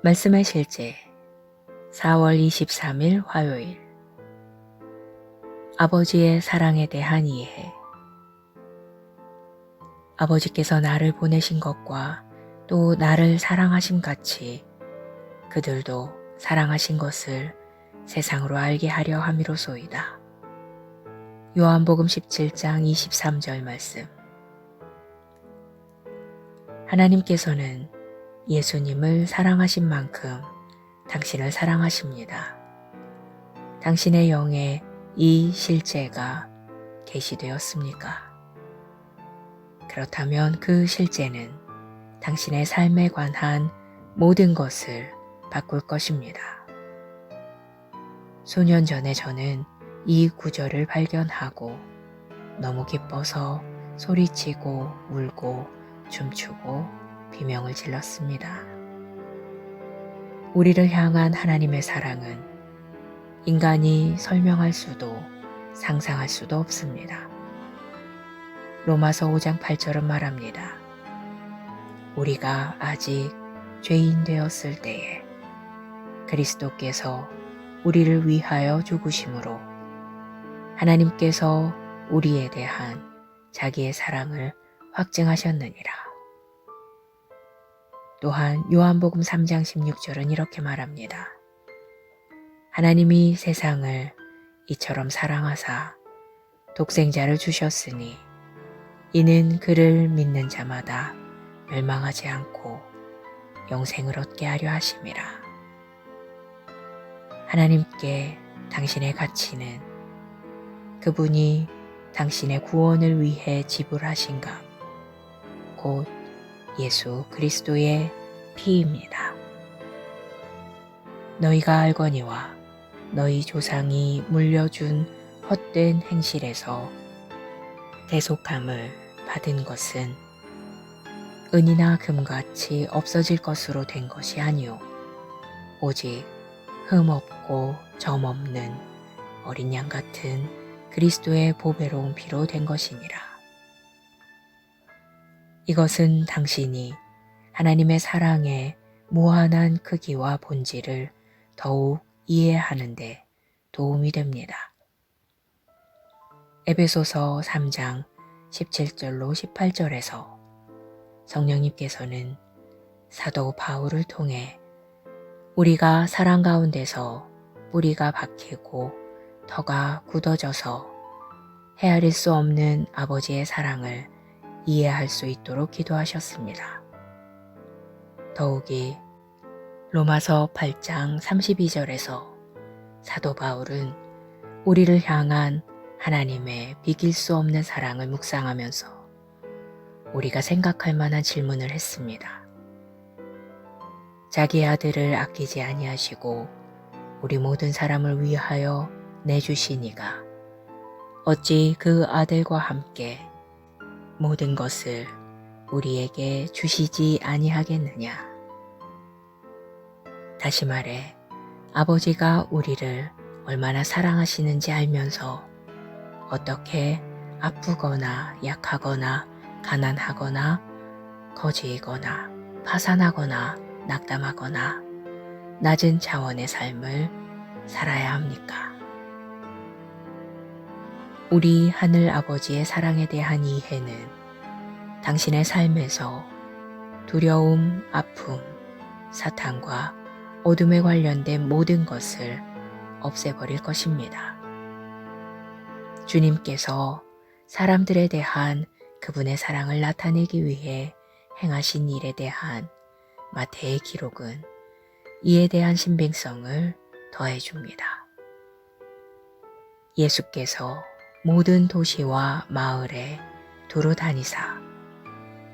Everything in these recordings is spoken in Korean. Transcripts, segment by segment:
말씀의 실제 4월 23일 화요일 아버지의 사랑에 대한 이해. 아버지께서 나를 보내신 것과 또 나를 사랑하심 같이 그들도 사랑하신 것을 세상으로 알게 하려 함이로소이다. 요한복음 17장 23절 말씀. 하나님께서는 예수님을 사랑하신 만큼 당신을 사랑하십니다. 당신의 영에 이 실제가 계시되었습니까? 그렇다면 그 실제는 당신의 삶에 관한 모든 것을 바꿀 것입니다. 수년 전에 저는 이 구절을 발견하고 너무 기뻐서 소리치고 울고 춤추고 비명을 질렀습니다. 우리를 향한 하나님의 사랑은 인간이 설명할 수도 상상할 수도 없습니다. 로마서 5장 8절은 말합니다. 우리가 아직 죄인 되었을 때에 그리스도께서 우리를 위하여 죽으심으로 하나님께서 우리에 대한 자기의 사랑을 확증하셨느니라. 또한 요한복음 3장 16절은 이렇게 말합니다. 하나님이 세상을 이처럼 사랑하사 독생자를 주셨으니 이는 그를 믿는 자마다 멸망하지 않고 영생을 얻게 하려 하심이라. 하나님께 당신의 가치는 그분이 당신의 구원을 위해 지불하신 값, 곧 예수 그리스도의 피입니다. 너희가 알거니와 너희 조상이 물려준 헛된 행실에서 대속함을 받은 것은 은이나 금같이 없어질 것으로 된 것이 아니오 오직 흠 없고 점 없는 어린 양 같은 그리스도의 보배로운 피로 된 것이니라. 이것은 당신이 하나님의 사랑의 무한한 크기와 본질을 더욱 이해하는 데 도움이 됩니다. 에베소서 3장 17절로 18절에서 성령님께서는 사도 바울을 통해 우리가 사랑 가운데서 뿌리가 박히고 터가 굳어져서 헤아릴 수 없는 아버지의 사랑을 이해할 수 있도록 기도하셨습니다. 더욱이 로마서 8장 32절에서 사도 바울은 우리를 향한 하나님의 비길 수 없는 사랑을 묵상하면서 우리가 생각할 만한 질문을 했습니다. 자기 아들을 아끼지 아니하시고 우리 모든 사람을 위하여 내주시니가 어찌 그 아들과 함께 모든 것을 우리에게 주시지 아니하겠느냐. 다시 말해 아버지가 우리를 얼마나 사랑하시는지 알면서 어떻게 아프거나 약하거나 가난하거나 거지이거나 파산하거나 낙담하거나 낮은 차원의 삶을 살아야 합니까? 우리 하늘 아버지의 사랑에 대한 이해는 당신의 삶에서 두려움, 아픔, 사탄과 어둠에 관련된 모든 것을 없애버릴 것입니다. 주님께서 사람들에 대한 그분의 사랑을 나타내기 위해 행하신 일에 대한 마태의 기록은 이에 대한 신빙성을 더해줍니다. 예수께서 모든 도시와 마을에 두루 다니사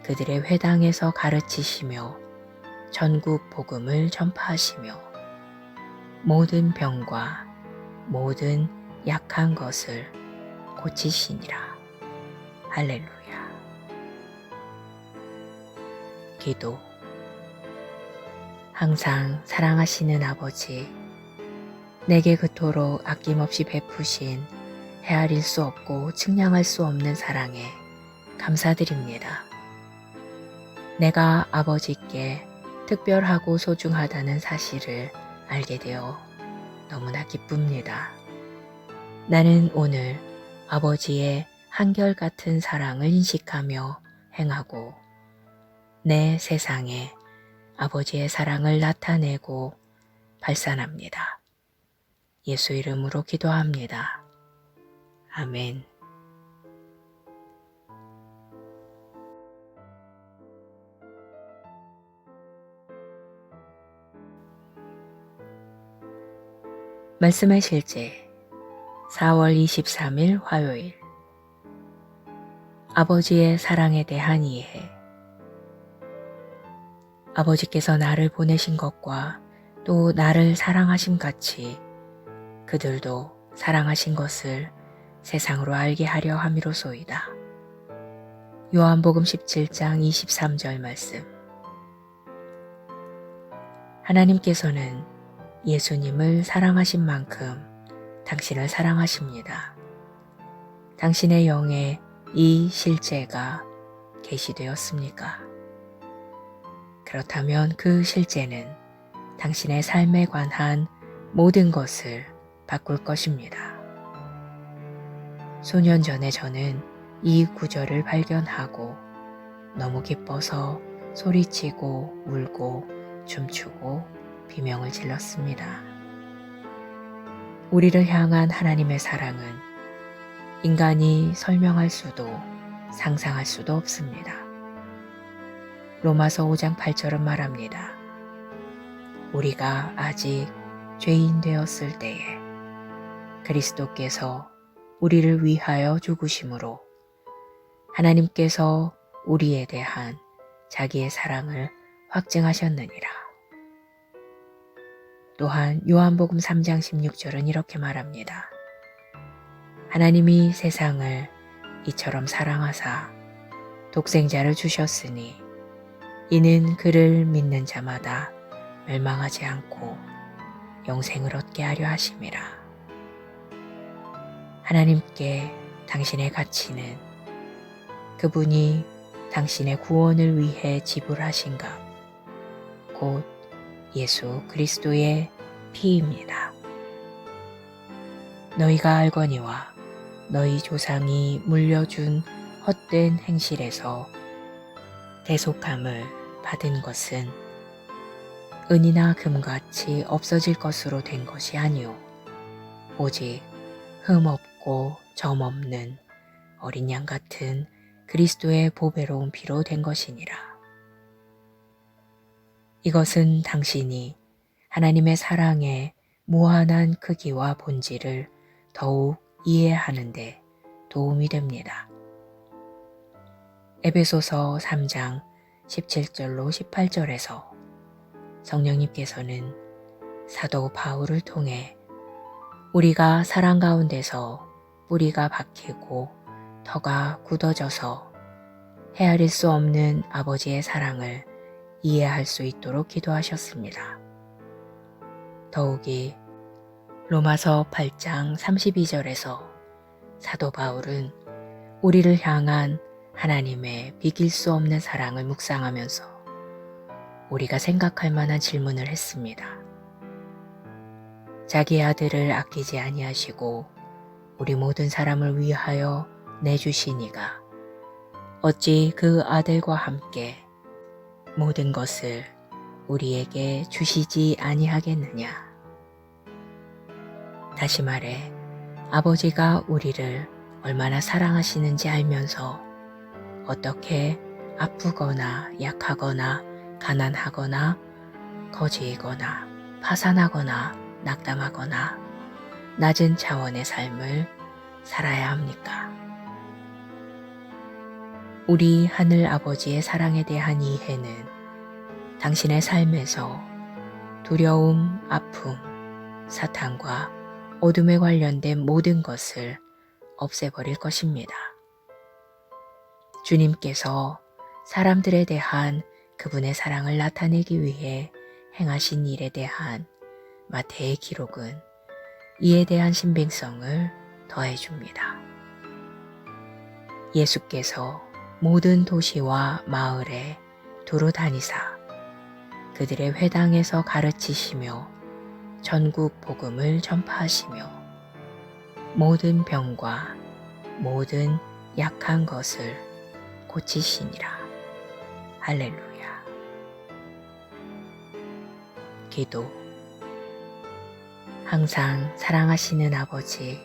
그들의 회당에서 가르치시며 전국 복음을 전파하시며 모든 병과 모든 약한 것을 고치시니라. 할렐루야. 기도. 항상 사랑하시는 아버지, 내게 그토록 아낌없이 베푸신 헤아릴 수 없고 측량할 수 없는 사랑에 감사드립니다. 내가 아버지께 특별하고 소중하다는 사실을 알게 되어 너무나 기쁩니다. 나는 오늘 아버지의 한결같은 사랑을 인식하며 행하고 내 세상에 아버지의 사랑을 나타내고 발산합니다. 예수 이름으로 기도합니다. 아멘. 말씀의 실제 4월 23일 화요일 아버지의 사랑에 대한 이해 아버지께서 나를 보내신 것과 또 나를 사랑하심 같이 그들도 사랑하신 것을 세상으로 알게 하려 함이로소이다. 요한복음 17장 23절 말씀 하나님께서는 예수님을 사랑하신 만큼 당신을 사랑하십니다. 당신의 영에 이 실제가 계시되었습니까? 그렇다면 그 실제는 당신의 삶에 관한 모든 것을 바꿀 것입니다. 수년 전에 저는 이 구절을 발견하고 너무 기뻐서 소리치고 울고 춤추고 비명을 질렀습니다. 우리를 향한 하나님의 사랑은 인간이 설명할 수도 상상할 수도 없습니다. 로마서 5장 8절은 말합니다. 우리가 아직 죄인 되었을 때에 그리스도께서 우리를 위하여 죽으심으로 하나님께서 우리에 대한 자기의 사랑을 확증하셨느니라. 또한 요한복음 3장 16절은 이렇게 말합니다. 하나님이 세상을 이처럼 사랑하사 독생자를 주셨으니 이는 그를 믿는 자마다 멸망하지 않고 영생을 얻게 하려 하심이라. 하나님께 당신의 가치는 그분이 당신의 구원을 위해 지불하신 값, 곧 예수 그리스도의 피입니다. 너희가 알거니와 너희 조상이 물려준 헛된 행실에서 대속함을 받은 것은 은이나 금같이 없어질 것으로 된 것이 아니오 오직 흠 없고 점 없는 어린 양 같은 그리스도의 보배로운 피로 된 것이니라. 이것은 당신이 하나님의 사랑의 무한한 크기와 본질을 더욱 이해하는 데 도움이 됩니다. 에베소서 3장 17절로 18절에서 성령님께서는 사도 바울을 통해 우리가 사랑 가운데서 뿌리가 박히고 터가 굳어져서 헤아릴 수 없는 아버지의 사랑을 이해할 수 있도록 기도하셨습니다. 더욱이 로마서 8장 32절에서 사도 바울은 우리를 향한 하나님의 비길 수 없는 사랑을 묵상하면서 우리가 생각할 만한 질문을 했습니다. 자기 아들을 아끼지 아니하시고 우리 모든 사람을 위하여 내주시니가 어찌 그 아들과 함께 모든 것을 우리에게 주시지 아니하겠느냐. 다시 말해 아버지가 우리를 얼마나 사랑하시는지 알면서 어떻게 아프거나 약하거나 가난하거나 거지이거나 파산하거나 낙담하거나 낮은 차원의 삶을 살아야 합니까? 우리 하늘 아버지의 사랑에 대한 이해는 당신의 삶에서 두려움, 아픔, 사탄과 어둠에 관련된 모든 것을 없애버릴 것입니다. 주님께서 사람들에 대한 그분의 사랑을 나타내기 위해 행하신 일에 대한 마태의 기록은 이에 대한 신빙성을 더해줍니다. 예수께서 모든 도시와 마을에 두루 다니사 그들의 회당에서 가르치시며 전국 복음을 전파하시며 모든 병과 모든 약한 것을 고치시니라. 할렐루야. 기도. 항상 사랑하시는 아버지,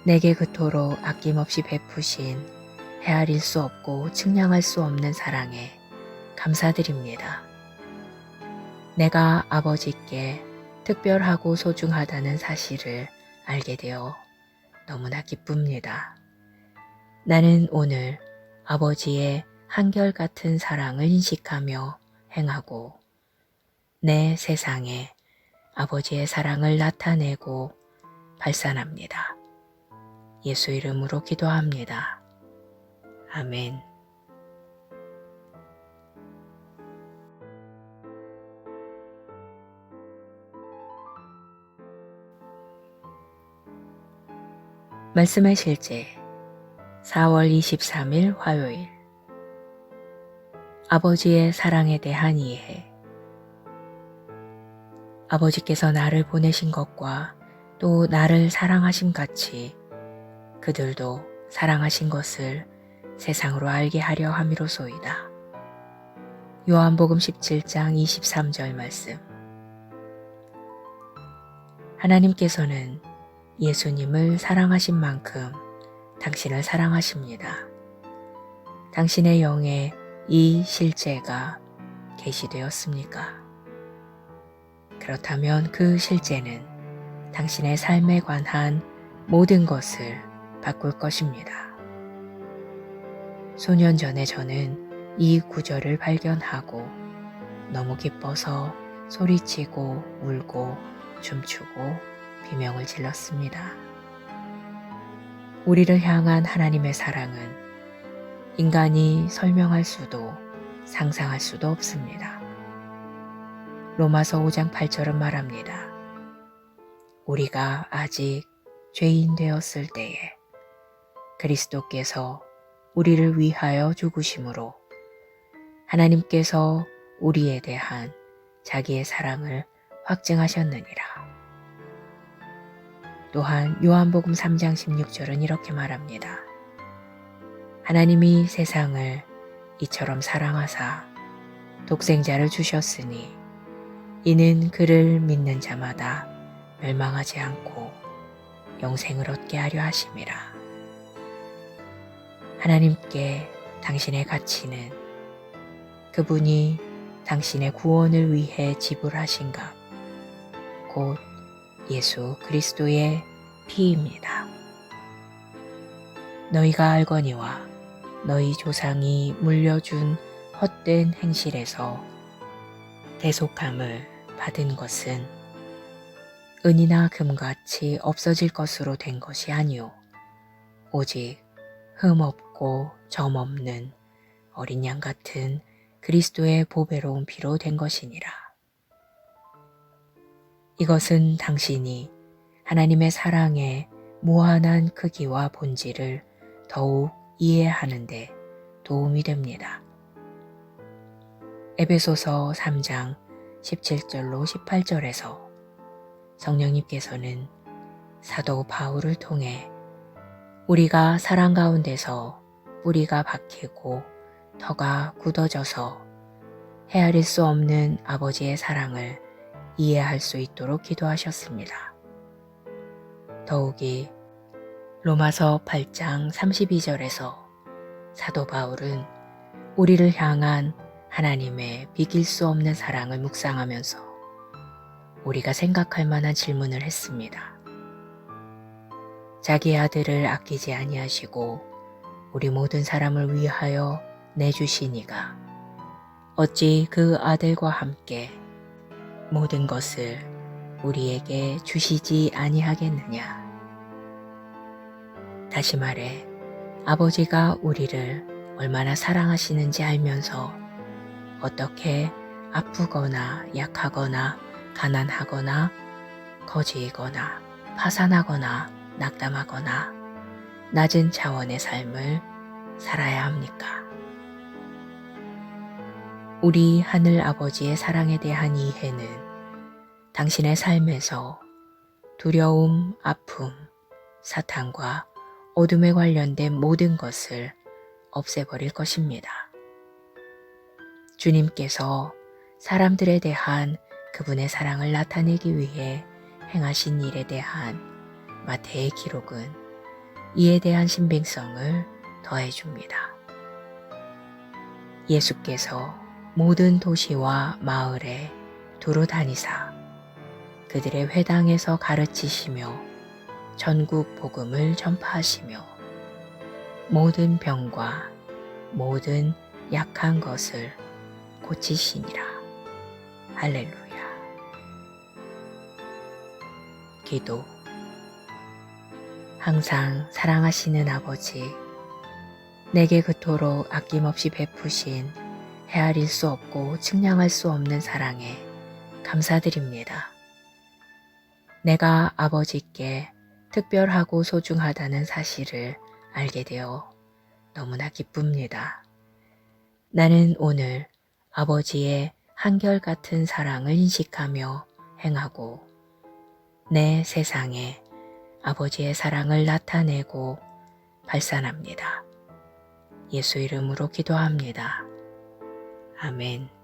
내게 그토록 아낌없이 베푸신 헤아릴 수 없고 측량할 수 없는 사랑에 감사드립니다. 내가 아버지께 특별하고 소중하다는 사실을 알게 되어 너무나 기쁩니다. 나는 오늘 아버지의 한결같은 사랑을 인식하며 행하고 내 세상에 아버지의 사랑을 나타내고 발산합니다. 예수 이름으로 기도합니다. 아멘. 말씀의 실제 4월 23일 화요일. 아버지의 사랑에 대한 이해. 아버지께서 나를 보내신 것과 또 나를 사랑하심 같이 그들도 사랑하신 것을 세상으로 알게 하려 함이로소이다. 요한복음 17장 23절 말씀. 하나님께서는 예수님을 사랑하신 만큼 당신을 사랑하십니다. 당신의 영에 이 실제가 계시되었습니까? 그렇다면 그 실제는 당신의 삶에 관한 모든 것을 바꿀 것입니다. 수년 전에 저는 이 구절을 발견하고 너무 기뻐서 소리치고 울고 춤추고 비명을 질렀습니다. 우리를 향한 하나님의 사랑은 인간이 설명할 수도 상상할 수도 없습니다. 로마서 5장 8절은 말합니다. 우리가 아직 죄인 되었을 때에 그리스도께서 우리를 위하여 죽으심으로 하나님께서 우리에 대한 자기의 사랑을 확증하셨느니라. 또한 요한복음 3장 16절은 이렇게 말합니다. 하나님이 세상을 이처럼 사랑하사 독생자를 주셨으니 이는 그를 믿는 자마다 멸망하지 않고 영생을 얻게 하려 하심이라. 하나님께 당신의 가치는 그분이 당신의 구원을 위해 지불하신 값, 곧 예수 그리스도의 피입니다. 너희가 알거니와 너희 조상이 물려준 헛된 행실에서 대속함을 받은 것은 은이나 금같이 없어질 것으로 된 것이 아니오 오직 흠 없고 점 없는 어린 양 같은 그리스도의 보배로운 피로 된 것이니라. 이것은 당신이 하나님의 사랑의 무한한 크기와 본질을 더욱 이해하는 데 도움이 됩니다. 에베소서 3장 17절로 18절에서 성령님께서는 사도 바울을 통해 우리가 사랑 가운데서 뿌리가 박히고 터가 굳어져서 헤아릴 수 없는 아버지의 사랑을 이해할 수 있도록 기도하셨습니다. 더욱이 로마서 8장 32절에서 사도 바울은 우리를 향한 하나님의 비길 수 없는 사랑을 묵상하면서 우리가 생각할 만한 질문을 했습니다. 자기의 아들을 아끼지 아니하시고 우리 모든 사람을 위하여 내주시니가 어찌 그 아들과 함께 모든 것을 우리에게 주시지 아니하겠느냐. 다시 말해 아버지가 우리를 얼마나 사랑하시는지 알면서 어떻게 아프거나 약하거나 가난하거나 거지이거나 파산하거나 낙담하거나 낮은 차원의 삶을 살아야 합니까? 우리 하늘 아버지의 사랑에 대한 이해는 당신의 삶에서 두려움, 아픔, 사탄과 어둠에 관련된 모든 것을 없애버릴 것입니다. 주님께서 사람들에 대한 그분의 사랑을 나타내기 위해 행하신 일에 대한 마태의 기록은 이에 대한 신빙성을 더해줍니다. 예수께서 모든 도시와 마을에 두루 다니사 그들의 회당에서 가르치시며 전국 복음을 전파하시며 모든 병과 모든 약한 것을 고치시니라. 할렐루야. 기도. 항상 사랑하시는 아버지, 내게 그토록 아낌없이 베푸신 헤아릴 수 없고 측량할 수 없는 사랑에 감사드립니다. 내가 아버지께 특별하고 소중하다는 사실을 알게 되어 너무나 기쁩니다. 나는 오늘 아버지의 한결같은 사랑을 인식하며 행하고 내 세상에 아버지의 사랑을 나타내고 발산합니다. 예수 이름으로 기도합니다. 아멘.